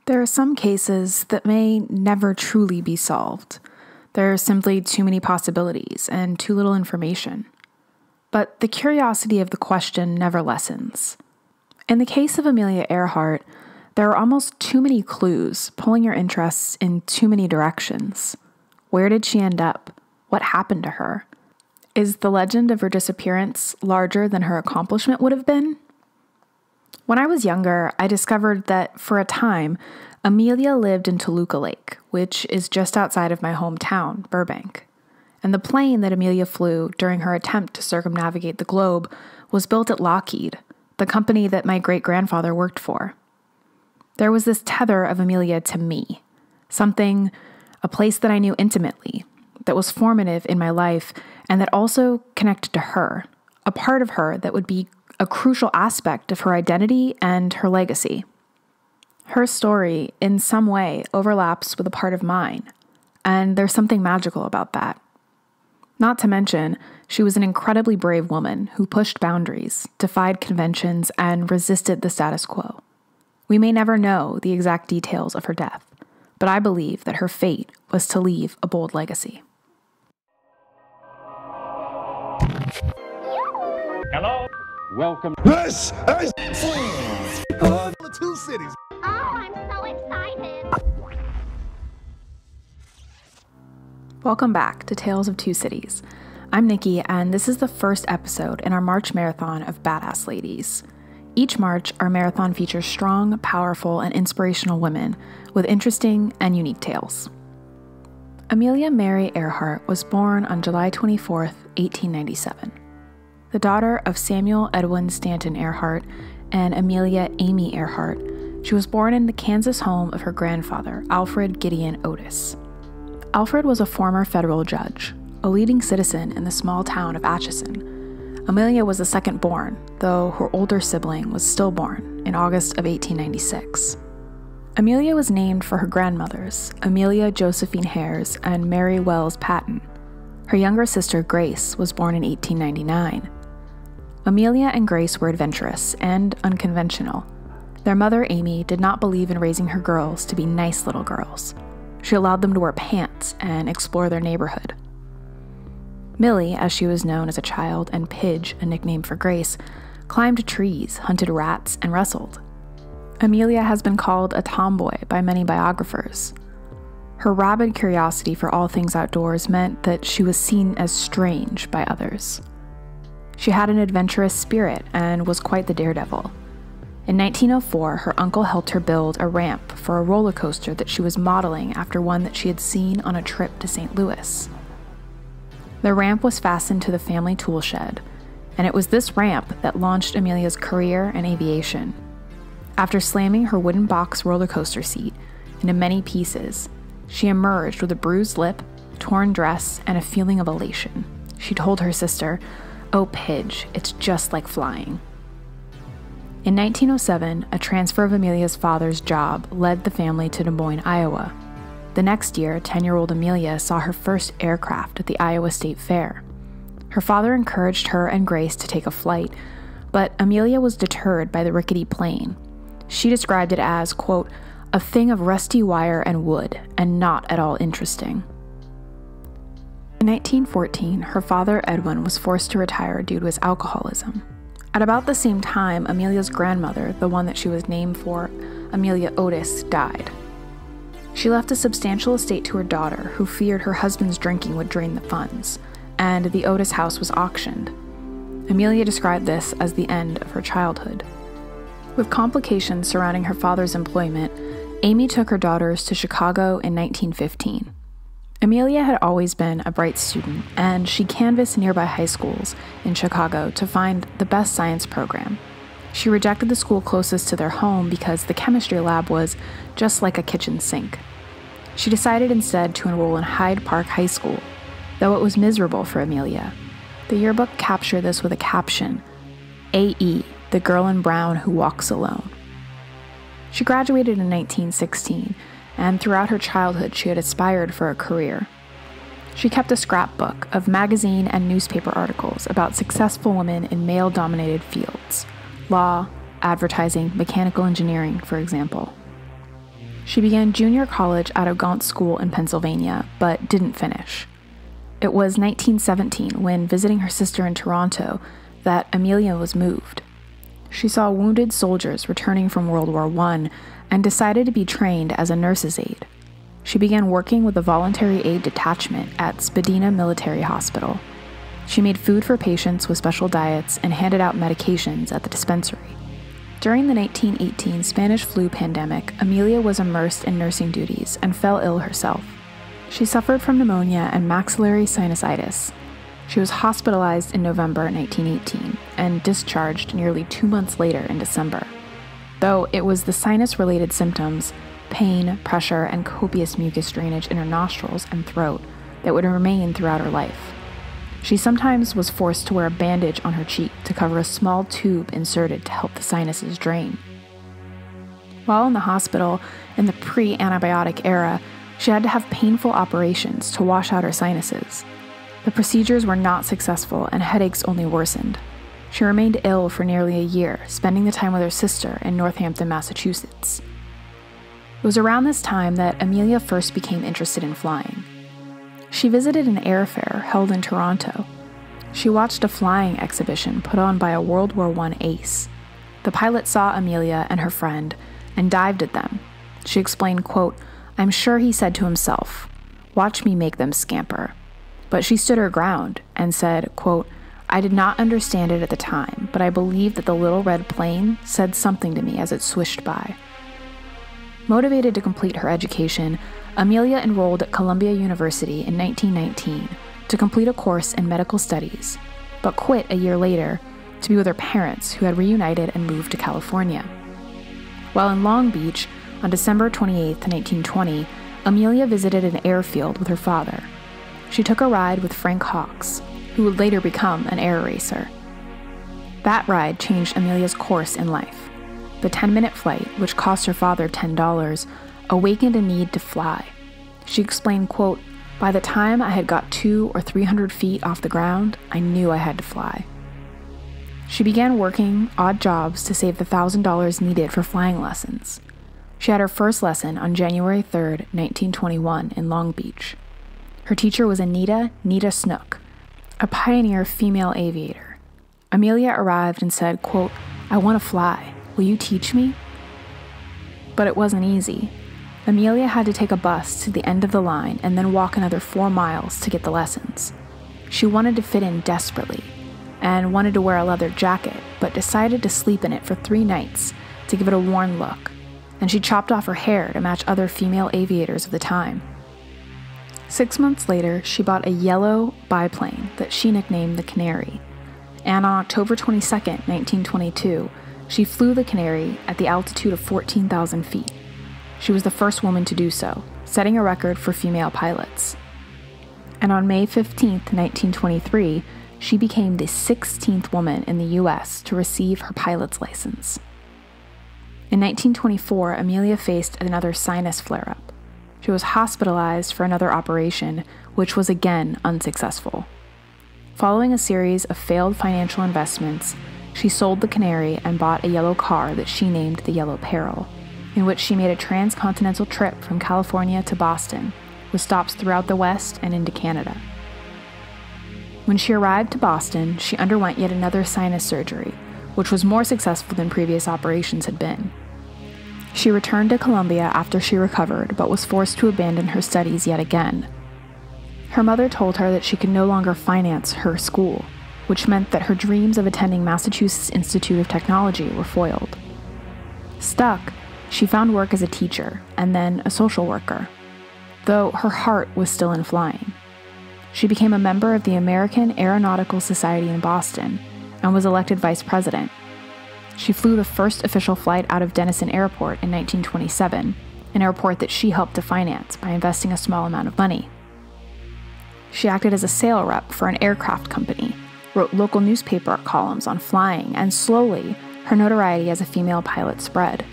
There are some cases that may never truly be solved. There are simply too many possibilities and too little information. But the curiosity of the question never lessens. In the case of Amelia Earhart, there are almost too many clues pulling your interests in too many directions. Where did she end up? What happened to her? Is the legend of her disappearance larger than her accomplishment would have been? When I was younger, I discovered that, for a time, Amelia lived in Toluca Lake, which is just outside of my hometown, Burbank. And the plane that Amelia flew during her attempt to circumnavigate the globe was built at Lockheed, the company that my great-grandfather worked for. There was this tether of Amelia to me, a place that I knew intimately, that was formative in my life, and that also connected to her, a part of her that would be a crucial aspect of her identity and her legacy. Her story, in some way, overlaps with a part of mine, and there's something magical about that. Not to mention, she was an incredibly brave woman who pushed boundaries, defied conventions, and resisted the status quo. We may never know the exact details of her death, but I believe that her fate was to leave a bold legacy. Hello? Welcome. This is Friaz of the Two Cities. Oh, I'm so excited. Welcome back to Tales of Two Cities. I'm Nikki, and this is the first episode in our March marathon of Badass Ladies. Each March, our marathon features strong, powerful, and inspirational women with interesting and unique tales. Amelia Mary Earhart was born on July 24th, 1897. The daughter of Samuel Edwin Stanton Earhart and Amelia Amy Earhart, she was born in the Kansas home of her grandfather, Alfred Gideon Otis. Alfred was a former federal judge, a leading citizen in the small town of Atchison. Amelia was the second born, though her older sibling was stillborn in August of 1896. Amelia was named for her grandmothers, Amelia Josephine Hares and Mary Wells Patton. Her younger sister, Grace, was born in 1899. Amelia and Grace were adventurous and unconventional. Their mother, Amy, did not believe in raising her girls to be nice little girls. She allowed them to wear pants and explore their neighborhood. Millie, as she was known as a child, and Pidge, a nickname for Grace, climbed trees, hunted rats, and wrestled. Amelia has been called a tomboy by many biographers. Her rabid curiosity for all things outdoors meant that she was seen as strange by others. She had an adventurous spirit and was quite the daredevil. In 1904, her uncle helped her build a ramp for a roller coaster that she was modeling after one that she had seen on a trip to St. Louis. The ramp was fastened to the family tool shed, and it was this ramp that launched Amelia's career in aviation. After slamming her wooden box roller coaster seat into many pieces, she emerged with a bruised lip, torn dress, and a feeling of elation. She told her sister, "Oh, Pidge, it's just like flying." In 1907, a transfer of Amelia's father's job led the family to Des Moines, Iowa. The next year, 10-year-old Amelia saw her first aircraft at the Iowa State Fair. Her father encouraged her and Grace to take a flight, but Amelia was deterred by the rickety plane. She described it as, quote, "a thing of rusty wire and wood, and not at all interesting." In 1914, her father, Edwin, was forced to retire due to his alcoholism. At about the same time, Amelia's grandmother, the one that she was named for, Amelia Otis, died. She left a substantial estate to her daughter, who feared her husband's drinking would drain the funds, and the Otis house was auctioned. Amelia described this as the end of her childhood. With complications surrounding her father's employment, Amy took her daughters to Chicago in 1915. Amelia had always been a bright student, and she canvassed nearby high schools in Chicago to find the best science program. She rejected the school closest to their home because the chemistry lab was just like a kitchen sink. She decided instead to enroll in Hyde Park High School, though it was miserable for Amelia. The yearbook captured this with a caption, "A.E., the girl in brown who walks alone." She graduated in 1916, and throughout her childhood she had aspired for a career. She kept a scrapbook of magazine and newspaper articles about successful women in male-dominated fields, law, advertising, mechanical engineering, for example. She began junior college at a Gaunt school in Pennsylvania, but didn't finish. It was 1917, when visiting her sister in Toronto, that Amelia was moved. She saw wounded soldiers returning from World War I and decided to be trained as a nurse's aide. She began working with a voluntary aid detachment at Spadina Military Hospital. She made food for patients with special diets and handed out medications at the dispensary. During the 1918 Spanish flu pandemic, Amelia was immersed in nursing duties and fell ill herself. She suffered from pneumonia and maxillary sinusitis. She was hospitalized in November 1918 and discharged nearly 2 months later in December. Though it was the sinus-related symptoms, pain, pressure, and copious mucus drainage in her nostrils and throat that would remain throughout her life. She sometimes was forced to wear a bandage on her cheek to cover a small tube inserted to help the sinuses drain. While in the hospital, in the pre-antibiotic era, she had to have painful operations to wash out her sinuses. The procedures were not successful and headaches only worsened. She remained ill for nearly a year, spending the time with her sister in Northampton, Massachusetts. It was around this time that Amelia first became interested in flying. She visited an airfair held in Toronto. She watched a flying exhibition put on by a World War I ace. The pilot saw Amelia and her friend and dived at them. She explained, quote, "I'm sure he said to himself, 'Watch me make them scamper.' But she stood her ground and said, quote, 'I did not understand it at the time, but I believe that the little red plane said something to me as it swished by.'" Motivated to complete her education, Amelia enrolled at Columbia University in 1919 to complete a course in medical studies, but quit a year later to be with her parents, who had reunited and moved to California. While in Long Beach, on December 28, 1920, Amelia visited an airfield with her father. She took a ride with Frank Hawks, who would later become an air racer. That ride changed Amelia's course in life. The 10-minute flight, which cost her father $10, awakened a need to fly. She explained, quote, "By the time I had got 200 or 300 feet off the ground, I knew I had to fly." She began working odd jobs to save the $1,000 needed for flying lessons. She had her first lesson on January 3, 1921 in Long Beach. Her teacher was Nita Snook, a pioneer female aviator. Amelia arrived and said, quote, "I want to fly. Will you teach me?" But it wasn't easy. Amelia had to take a bus to the end of the line and then walk another 4 miles to get the lessons. She wanted to fit in desperately and wanted to wear a leather jacket, but decided to sleep in it for 3 nights to give it a worn look, and she chopped off her hair to match other female aviators of the time. 6 months later, she bought a yellow biplane that she nicknamed the Canary, and on October 22, 1922, she flew the Canary at the altitude of 14,000 feet. She was the first woman to do so, setting a record for female pilots. And on May 15, 1923, she became the 16th woman in the U.S. to receive her pilot's license. In 1924, Amelia faced another sinus flare-up. She was hospitalized for another operation, which was again unsuccessful. Following a series of failed financial investments, she sold the Canary and bought a yellow car that she named the Yellow Peril, in which she made a transcontinental trip from California to Boston, with stops throughout the West and into Canada. When she arrived to Boston, she underwent yet another sinus surgery, which was more successful than previous operations had been. She returned to Columbia after she recovered, but was forced to abandon her studies yet again. Her mother told her that she could no longer finance her school, which meant that her dreams of attending Massachusetts Institute of Technology were foiled. Stuck, she found work as a teacher and then a social worker, though her heart was still in flying. She became a member of the American Aeronautical Society in Boston and was elected vice president. She flew the first official flight out of Denison Airport in 1927, an airport that she helped to finance by investing a small amount of money. She acted as a sales rep for an aircraft company, wrote local newspaper columns on flying, and slowly, her notoriety as a female pilot spread.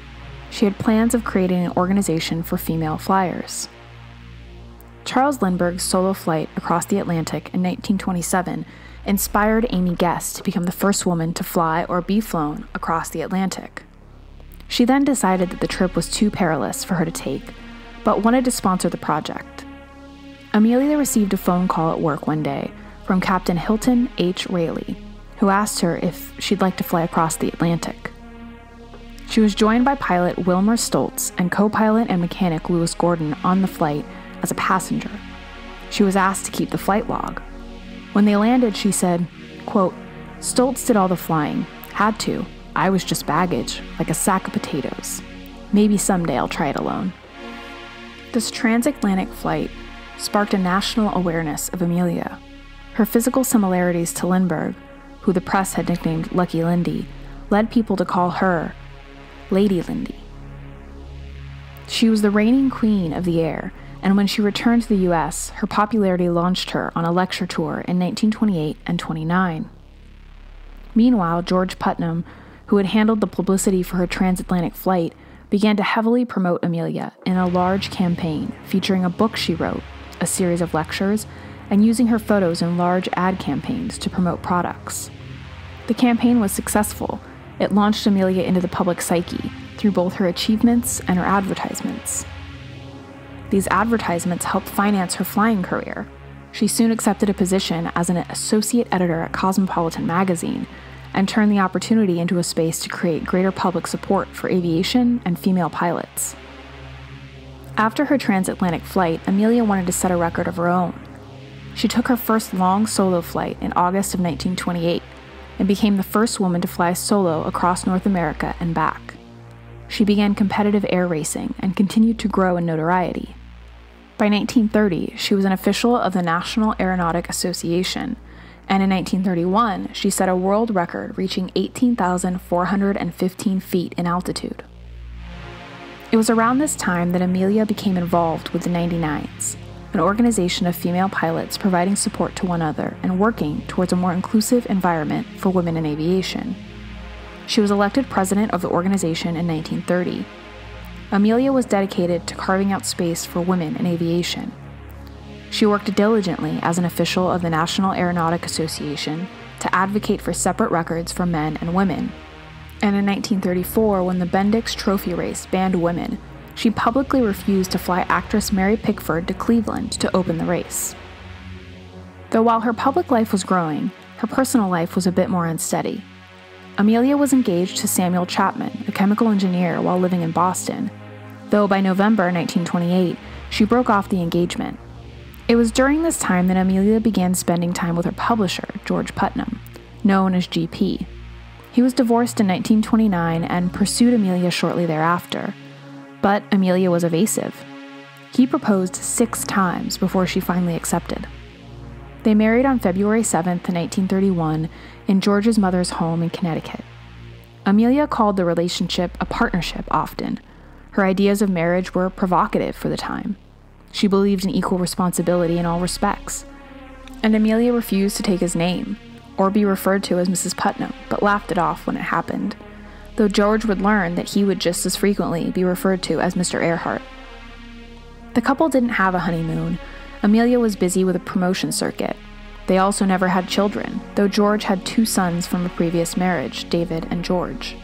She had plans of creating an organization for female flyers. Charles Lindbergh's solo flight across the Atlantic in 1927 inspired Amy Guest to become the first woman to fly or be flown across the Atlantic. She then decided that the trip was too perilous for her to take, but wanted to sponsor the project. Amelia received a phone call at work one day from Captain Hilton H. Rayleigh, who asked her if she'd like to fly across the Atlantic. She was joined by pilot Wilmer Stoltz and co-pilot and mechanic Lewis Gordon on the flight as a passenger. She was asked to keep the flight log. When they landed, she said, quote, "Stoltz did all the flying. Had to. I was just baggage, like a sack of potatoes. Maybe someday I'll try it alone." This transatlantic flight sparked a national awareness of Amelia. Her physical similarities to Lindbergh, who the press had nicknamed Lucky Lindy, led people to call her Lady Lindy. She was the reigning queen of the air, and when she returned to the U.S., her popularity launched her on a lecture tour in 1928 and 29. Meanwhile, George Putnam, who had handled the publicity for her transatlantic flight, began to heavily promote Amelia in a large campaign featuring a book she wrote, a series of lectures, and using her photos in large ad campaigns to promote products. The campaign was successful. It launched Amelia into the public psyche through both her achievements and her advertisements. These advertisements helped finance her flying career. She soon accepted a position as an associate editor at Cosmopolitan magazine and turned the opportunity into a space to create greater public support for aviation and female pilots. After her transatlantic flight, Amelia wanted to set a record of her own. She took her first long solo flight in August of 1928 and became the first woman to fly solo across North America and back. She began competitive air racing and continued to grow in notoriety. By 1930, she was an official of the National Aeronautic Association, and in 1931, she set a world record reaching 18,415 feet in altitude. It was around this time that Amelia became involved with the 99s, an organization of female pilots providing support to one another and working towards a more inclusive environment for women in aviation. She was elected president of the organization in 1930. Amelia was dedicated to carving out space for women in aviation. She worked diligently as an official of the National Aeronautic Association to advocate for separate records for men and women. And in 1934, when the Bendix Trophy race banned women, she publicly refused to fly actress Mary Pickford to Cleveland to open the race. Though while her public life was growing, her personal life was a bit more unsteady. Amelia was engaged to Samuel Chapman, a chemical engineer, while living in Boston, though by November 1928, she broke off the engagement. It was during this time that Amelia began spending time with her publisher, George Putnam, known as GP. He was divorced in 1929 and pursued Amelia shortly thereafter, but Amelia was evasive. He proposed 6 times before she finally accepted. They married on February 7th, 1931, in George's mother's home in Connecticut. Amelia called the relationship a partnership often. Her ideas of marriage were provocative for the time. She believed in equal responsibility in all respects. And Amelia refused to take his name, or be referred to as Mrs. Putnam, but laughed it off when it happened, though George would learn that he would just as frequently be referred to as Mr. Earhart. The couple didn't have a honeymoon. Amelia was busy with a promotion circuit. They also never had children, though George had 2 sons from a previous marriage, David and George.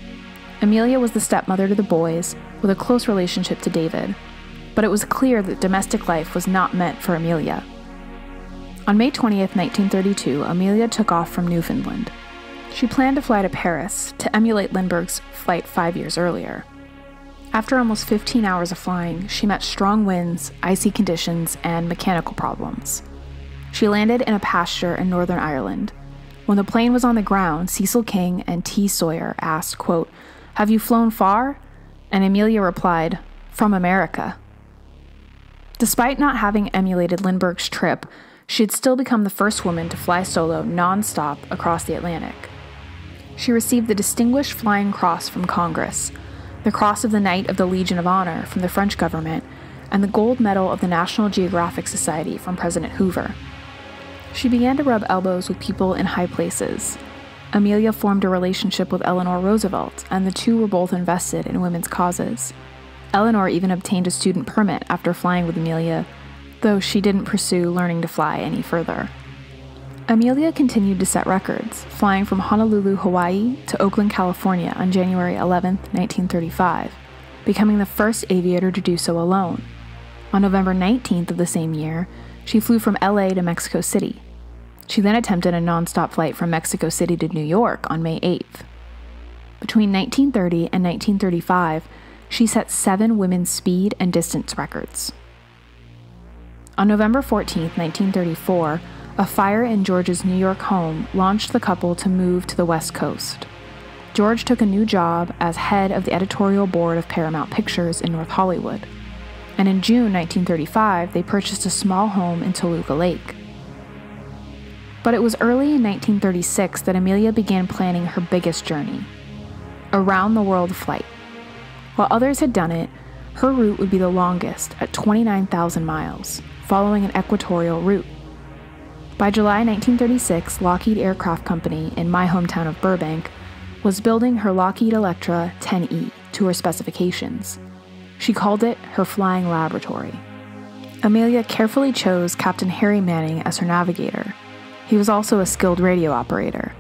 Amelia was the stepmother to the boys, with a close relationship to David, but it was clear that domestic life was not meant for Amelia. On May 20th, 1932, Amelia took off from Newfoundland. She planned to fly to Paris to emulate Lindbergh's flight 5 years earlier. After almost 15 hours of flying, she met strong winds, icy conditions, and mechanical problems. She landed in a pasture in Northern Ireland. When the plane was on the ground, Cecil King and T. Sawyer asked, quote, "Have you flown far?" And Amelia replied, "From America." Despite not having emulated Lindbergh's trip, she had still become the first woman to fly solo non-stop across the Atlantic. She received the Distinguished Flying Cross from Congress, the Cross of the Knight of the Legion of Honor from the French government, and the Gold Medal of the National Geographic Society from President Hoover. She began to rub elbows with people in high places. Amelia formed a relationship with Eleanor Roosevelt, and the two were both invested in women's causes. Eleanor even obtained a student permit after flying with Amelia, though she didn't pursue learning to fly any further. Amelia continued to set records, flying from Honolulu, Hawaii to Oakland, California on January 11, 1935, becoming the first aviator to do so alone. On November 19th of the same year, she flew from LA to Mexico City. She then attempted a nonstop flight from Mexico City to New York on May 8th. Between 1930 and 1935, she set 7 women's speed and distance records. On November 14, 1934, a fire in George's New York home launched the couple to move to the West Coast. George took a new job as head of the editorial board of Paramount Pictures in North Hollywood. And in June 1935, they purchased a small home in Toluca Lake. But it was early in 1936 that Amelia began planning her biggest journey, a round-the-world flight. While others had done it, her route would be the longest at 29,000 miles, following an equatorial route. By July 1936, Lockheed Aircraft Company in my hometown of Burbank was building her Lockheed Electra 10E to her specifications. She called it her flying laboratory. Amelia carefully chose Captain Harry Manning as her navigator. He was also a skilled radio operator.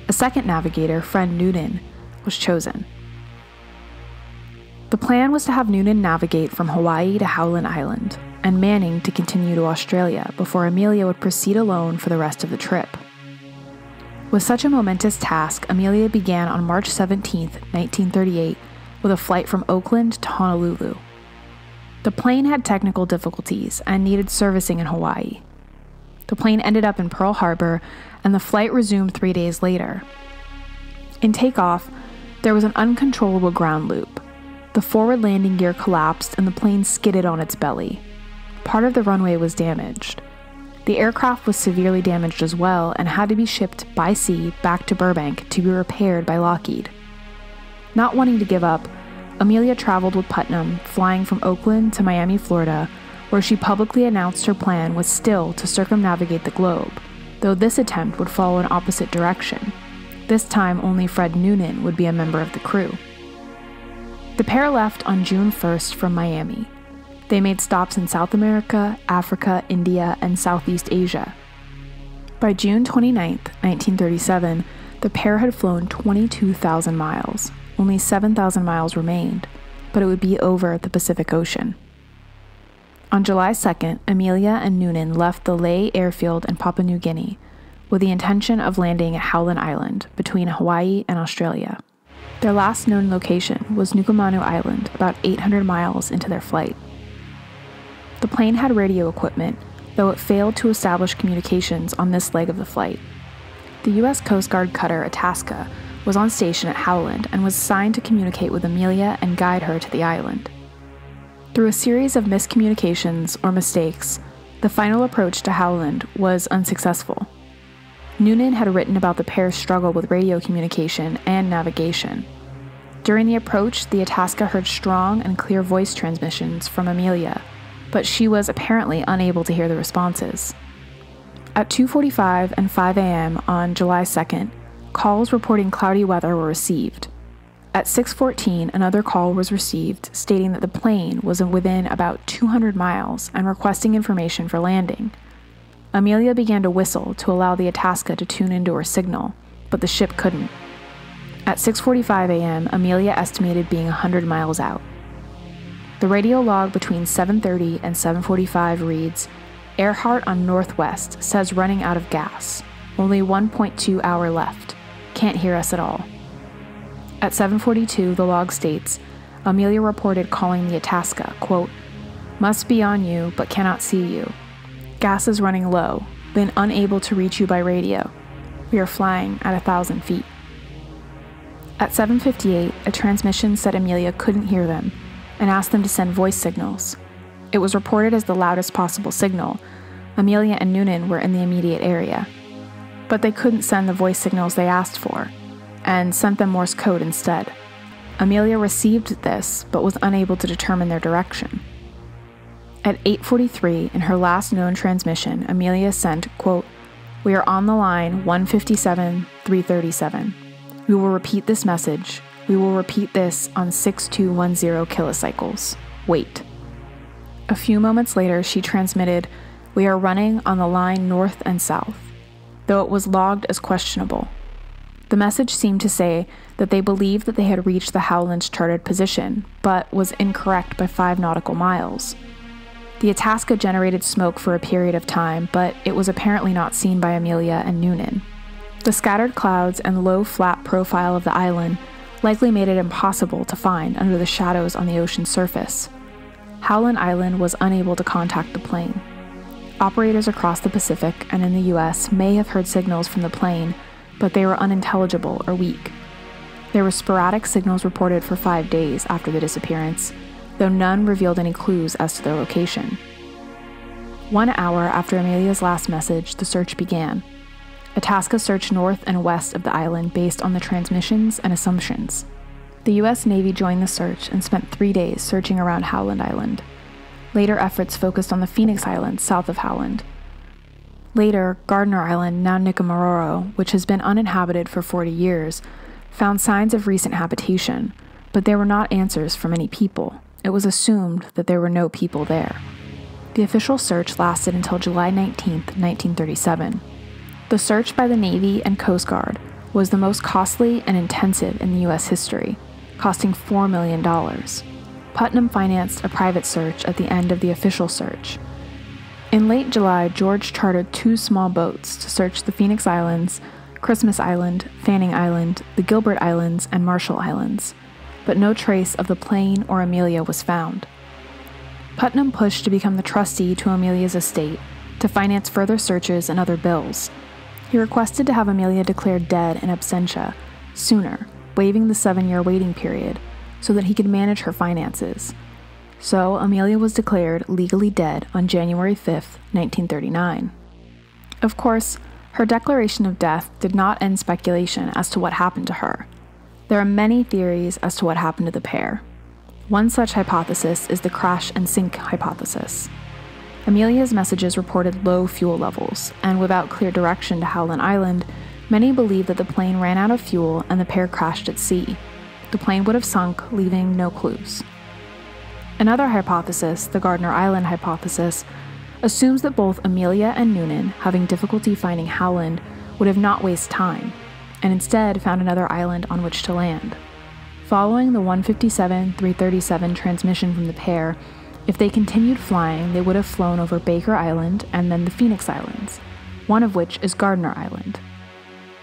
A second navigator, Friend Noonan, was chosen. The plan was to have Noonan navigate from Hawaii to Howland Island, and Manning to continue to Australia before Amelia would proceed alone for the rest of the trip. With such a momentous task, Amelia began on March 17, 1938, with a flight from Oakland to Honolulu. The plane had technical difficulties and needed servicing in Hawaii. The plane ended up in Pearl Harbor, and the flight resumed 3 days later. In takeoff, there was an uncontrollable ground loop. The forward landing gear collapsed and the plane skidded on its belly. Part of the runway was damaged. The aircraft was severely damaged as well and had to be shipped by sea back to Burbank to be repaired by Lockheed. Not wanting to give up, Amelia traveled with Putnam, flying from Oakland to Miami, Florida, where she publicly announced her plan was still to circumnavigate the globe, though this attempt would follow an opposite direction. This time, only Fred Noonan would be a member of the crew. The pair left on June 1st from Miami. They made stops in South America, Africa, India, and Southeast Asia. By June 29, 1937, the pair had flown 22,000 miles. Only 7,000 miles remained, but it would be over the Pacific Ocean. On July 2nd, Amelia and Noonan left the Lae airfield in Papua New Guinea with the intention of landing at Howland Island between Hawaii and Australia. Their last known location was Nukumanu Island, about 800 miles into their flight. The plane had radio equipment, though it failed to establish communications on this leg of the flight. The U.S. Coast Guard cutter Itasca was on station at Howland and was assigned to communicate with Amelia and guide her to the island. Through a series of miscommunications or mistakes, the final approach to Howland was unsuccessful. Noonan had written about the pair's struggle with radio communication and navigation. During the approach, the Itasca heard strong and clear voice transmissions from Amelia, but she was apparently unable to hear the responses. At 2:45 and 5 a.m. on July 2nd, calls reporting cloudy weather were received. At 6:14, another call was received stating that the plane was within about 200 miles and requesting information for landing. Amelia began to whistle to allow the Itasca to tune into her signal, but the ship couldn't. At 6:45 a.m., Amelia estimated being 100 miles out. The radio log between 7:30 and 7:45 reads, "Earhart on Northwest says running out of gas. Only 1.2 hour left. Can't hear us at all." At 7:42, the log states, Amelia reported calling the Itasca, quote, "Must be on you, but cannot see you. Gas is running low. Been unable to reach you by radio. We are flying at 1,000 feet." At 7:58, a transmission said Amelia couldn't hear them and asked them to send voice signals. It was reported as the loudest possible signal. Amelia and Noonan were in the immediate area. But they couldn't send the voice signals they asked for, and sent them Morse code instead. Amelia received this, but was unable to determine their direction. At 8:43, in her last known transmission, Amelia sent, quote, "We are on the line 157-337. We will repeat this message. We will repeat this on 6210 kilocycles. Wait." A few moments later, she transmitted, "We are running on the line north and south. though it was logged as questionable. The message seemed to say that they believed that they had reached the Howland's charted position, but was incorrect by 5 nautical miles. The Itasca generated smoke for a period of time, but it was apparently not seen by Amelia and Noonan. The scattered clouds and low, flat profile of the island likely made it impossible to find under the shadows on the ocean's surface. Howland Island was unable to contact the plane. Operators across the Pacific and in the U.S. may have heard signals from the plane, but they were unintelligible or weak. There were sporadic signals reported for 5 days after the disappearance, though none revealed any clues as to their location. 1 hour after Amelia's last message, the search began. Itasca searched north and west of the island based on the transmissions and assumptions. The U.S. Navy joined the search and spent 3 days searching around Howland Island. Later efforts focused on the Phoenix Islands south of Howland. Later, Gardner Island, now Nicomaroro, which has been uninhabited for 40 years, found signs of recent habitation, but there were not answers from any people. It was assumed that there were no people there. The official search lasted until July 19, 1937. The search by the Navy and Coast Guard was the most costly and intensive in the U.S. history, costing $4 million. Putnam financed a private search at the end of the official search. In late July, George chartered 2 small boats to search the Phoenix Islands, Christmas Island, Fanning Island, the Gilbert Islands, and Marshall Islands, but no trace of the plane or Amelia was found. Putnam pushed to become the trustee to Amelia's estate to finance further searches and other bills. He requested to have Amelia declared dead in absentia sooner, waiving the 7-year waiting period, so that he could manage her finances. So Amelia was declared legally dead on January 5, 1939. Of course, her declaration of death did not end speculation as to what happened to her. There are many theories as to what happened to the pair. One such hypothesis is the crash and sink hypothesis. Amelia's messages reported low fuel levels, and without clear direction to Howland Island, many believe that the plane ran out of fuel and the pair crashed at sea. The plane would have sunk, leaving no clues. Another hypothesis, the Gardner Island hypothesis, assumes that both Amelia and Noonan, having difficulty finding Howland, would have not wasted time, and instead found another island on which to land. Following the 157-337 transmission from the pair, if they continued flying, they would have flown over Baker Island and then the Phoenix Islands, one of which is Gardner Island.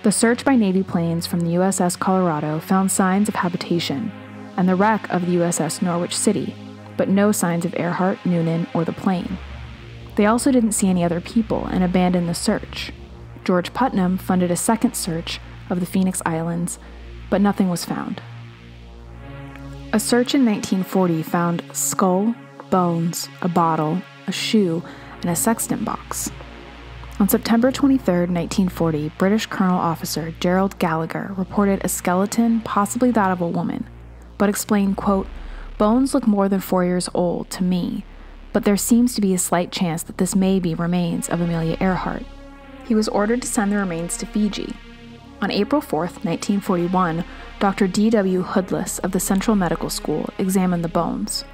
The search by Navy planes from the USS Colorado found signs of habitation, and the wreck of the USS Norwich City, but no signs of Earhart, Noonan, or the plane. They also didn't see any other people and abandoned the search. George Putnam funded a second search of the Phoenix Islands, but nothing was found. A search in 1940 found skull, bones, a bottle, a shoe, and a sextant box. On September 23, 1940, British Colonel Officer Gerald Gallagher reported a skeleton, possibly that of a woman, but explained, quote, "Bones look more than 4 years old to me, but there seems to be a slight chance that this may be remains of Amelia Earhart." He was ordered to send the remains to Fiji. On April 4, 1941, Dr. D.W. Hoodless of the Central Medical School examined the bones.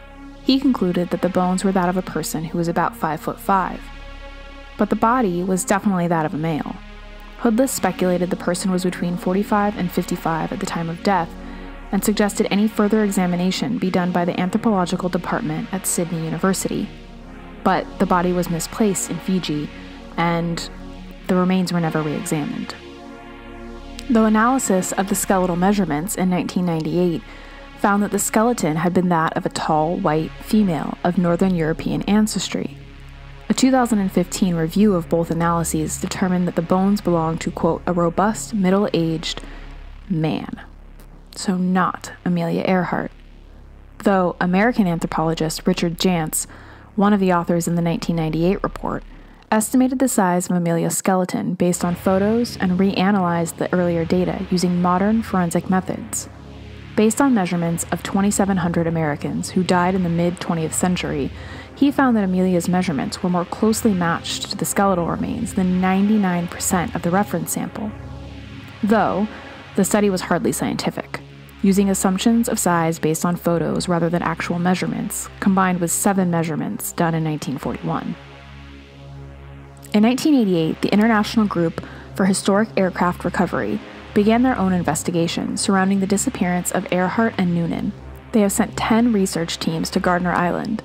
He concluded that the bones were that of a person who was about 5'5", but the body was definitely that of a male. Hoodless speculated the person was between 45 and 55 at the time of death, and suggested any further examination be done by the anthropological department at Sydney University. But the body was misplaced in Fiji, and the remains were never re-examined. Though analysis of the skeletal measurements in 1998 found that the skeleton had been that of a tall, white female of Northern European ancestry. A 2015 review of both analyses determined that the bones belonged to, quote, a robust, middle-aged man. So not Amelia Earhart. Though American anthropologist Richard Jantz, one of the authors in the 1998 report, estimated the size of Amelia's skeleton based on photos and reanalyzed the earlier data using modern forensic methods. Based on measurements of 2,700 Americans who died in the mid-20th century, he found that Amelia's measurements were more closely matched to the skeletal remains than 99% of the reference sample. Though, the study was hardly scientific, using assumptions of size based on photos rather than actual measurements, combined with 7 measurements done in 1941. In 1988, the International Group for for Historic Aircraft Recovery, began their own investigation surrounding the disappearance of Earhart and Noonan. They have sent 10 research teams to Gardner Island.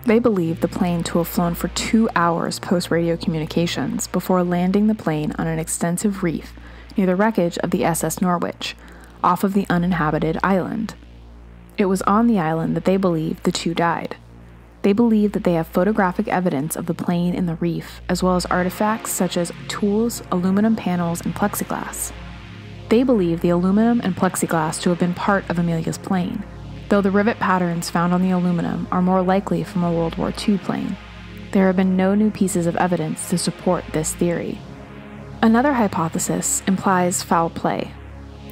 They believe the plane to have flown for 2 hours post-radio communications before landing the plane on an extensive reef near the wreckage of the SS Norwich, off of the uninhabited island. It was on the island that they believe the two died. They believe that they have photographic evidence of the plane in the reef, as well as artifacts such as tools, aluminum panels, and plexiglass. They believe the aluminum and plexiglass to have been part of Amelia's plane, though the rivet patterns found on the aluminum are more likely from a World War II plane. There have been no new pieces of evidence to support this theory. Another hypothesis implies foul play.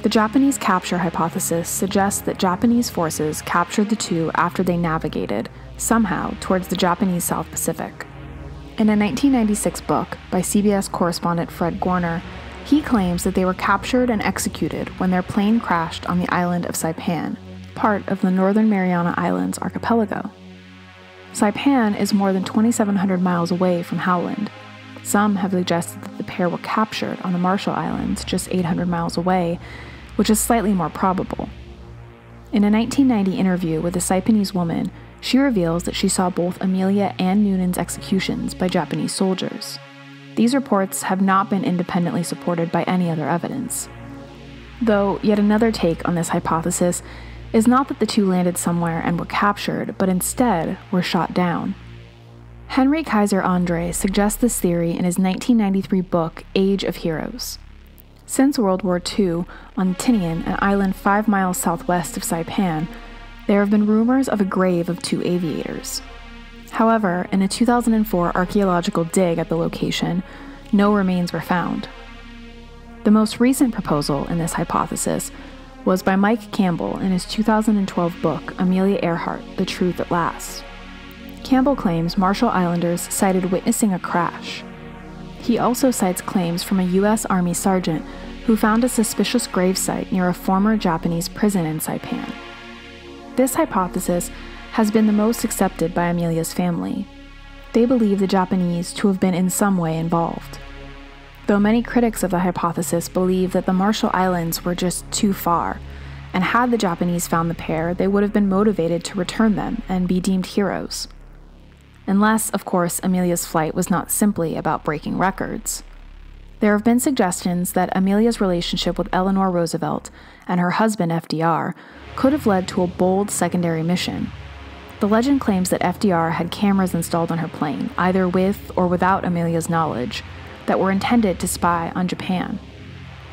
The Japanese capture hypothesis suggests that Japanese forces captured the two after they navigated, somehow, towards the Japanese South Pacific. In a 1996 book by CBS correspondent Fred Gardner, he claims that they were captured and executed when their plane crashed on the island of Saipan, part of the Northern Mariana Islands archipelago. Saipan is more than 2,700 miles away from Howland. Some have suggested that the pair were captured on the Marshall Islands, just 800 miles away, which is slightly more probable. In a 1990 interview with a Saipanese woman, she reveals that she saw both Amelia and Noonan's executions by Japanese soldiers. These reports have not been independently supported by any other evidence. Though, yet another take on this hypothesis is not that the two landed somewhere and were captured, but instead were shot down. Henry Kaiser Andre suggests this theory in his 1993 book, Age of Heroes. Since World War II, on Tinian, an island 5 miles southwest of Saipan, there have been rumors of a grave of 2 aviators. However, in a 2004 archaeological dig at the location, no remains were found. The most recent proposal in this hypothesis was by Mike Campbell in his 2012 book, Amelia Earhart, The Truth at Last. Campbell claims Marshall Islanders cited witnessing a crash. He also cites claims from a U.S. Army sergeant who found a suspicious gravesite near a former Japanese prison in Saipan. This hypothesis has been the most accepted by Amelia's family. They believe the Japanese to have been in some way involved. Though many critics of the hypothesis believe that the Marshall Islands were just too far, and had the Japanese found the pair, they would have been motivated to return them and be deemed heroes. Unless, of course, Amelia's flight was not simply about breaking records. There have been suggestions that Amelia's relationship with Eleanor Roosevelt and her husband FDR could have led to a bold secondary mission. The legend claims that FDR had cameras installed on her plane, either with or without Amelia's knowledge, that were intended to spy on Japan.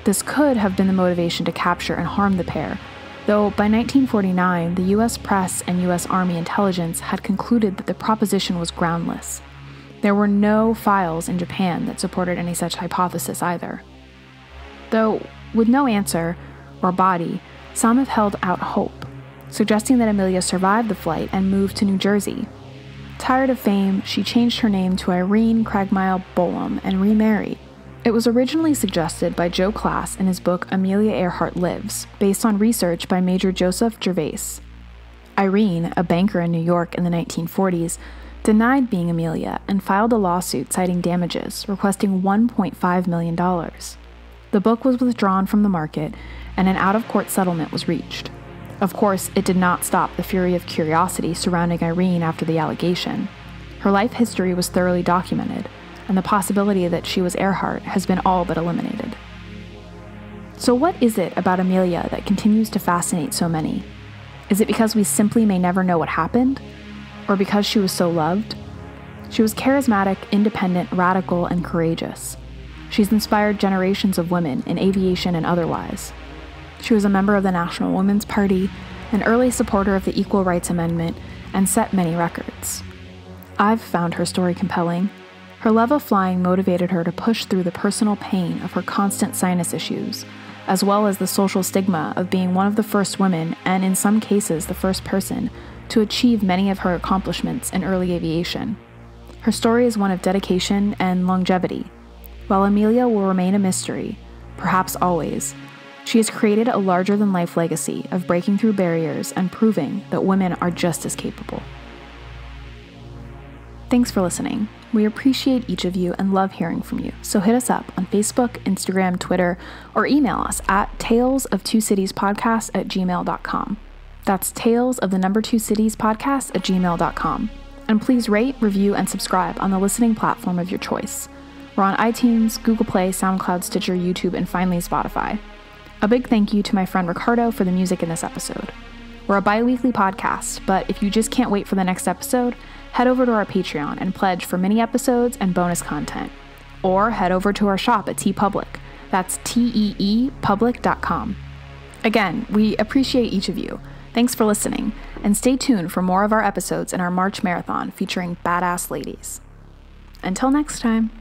This could have been the motivation to capture and harm the pair, though by 1949, the U.S. press and U.S. Army intelligence had concluded that the proposition was groundless. There were no files in Japan that supported any such hypothesis either. Though, with no answer, or body, some have held out hope, suggesting that Amelia survived the flight and moved to New Jersey. Tired of fame, she changed her name to Irene Cragmile Bolam and remarried. It was originally suggested by Joe Class in his book Amelia Earhart Lives, based on research by Major Joseph Gervais. Irene, a banker in New York in the 1940s, denied being Amelia and filed a lawsuit citing damages, requesting $1.5 million. The book was withdrawn from the market, and an out-of-court settlement was reached. Of course, it did not stop the fury of curiosity surrounding Irene after the allegation. Her life history was thoroughly documented, and the possibility that she was Earhart has been all but eliminated. So what is it about Amelia that continues to fascinate so many? Is it because we simply may never know what happened? Or because she was so loved? She was charismatic, independent, radical, and courageous. She's inspired generations of women in aviation and otherwise. She was a member of the National Women's Party, an early supporter of the Equal Rights Amendment, and set many records. I've found her story compelling. Her love of flying motivated her to push through the personal pain of her constant sinus issues, as well as the social stigma of being one of the first women, and in some cases the first person, to achieve many of her accomplishments in early aviation. Her story is one of dedication and longevity. While Amelia will remain a mystery, perhaps always, she has created a larger-than-life legacy of breaking through barriers and proving that women are just as capable. Thanks for listening. We appreciate each of you and love hearing from you. So hit us up on Facebook, Instagram, Twitter, or email us at talesofTwoCitiesPodcast@gmail.com. That's talesofthe2citiespodcast@gmail.com. And please rate, review, and subscribe on the listening platform of your choice. We're on iTunes, Google Play, SoundCloud, Stitcher, YouTube, and finally Spotify. A big thank you to my friend Ricardo for the music in this episode. We're a bi-weekly podcast, but if you just can't wait for the next episode, head over to our Patreon and pledge for mini episodes and bonus content. Or head over to our shop at TeePublic. That's teepublic.com. Again, we appreciate each of you. Thanks for listening, and stay tuned for more of our episodes in our March Marathon featuring badass ladies. Until next time.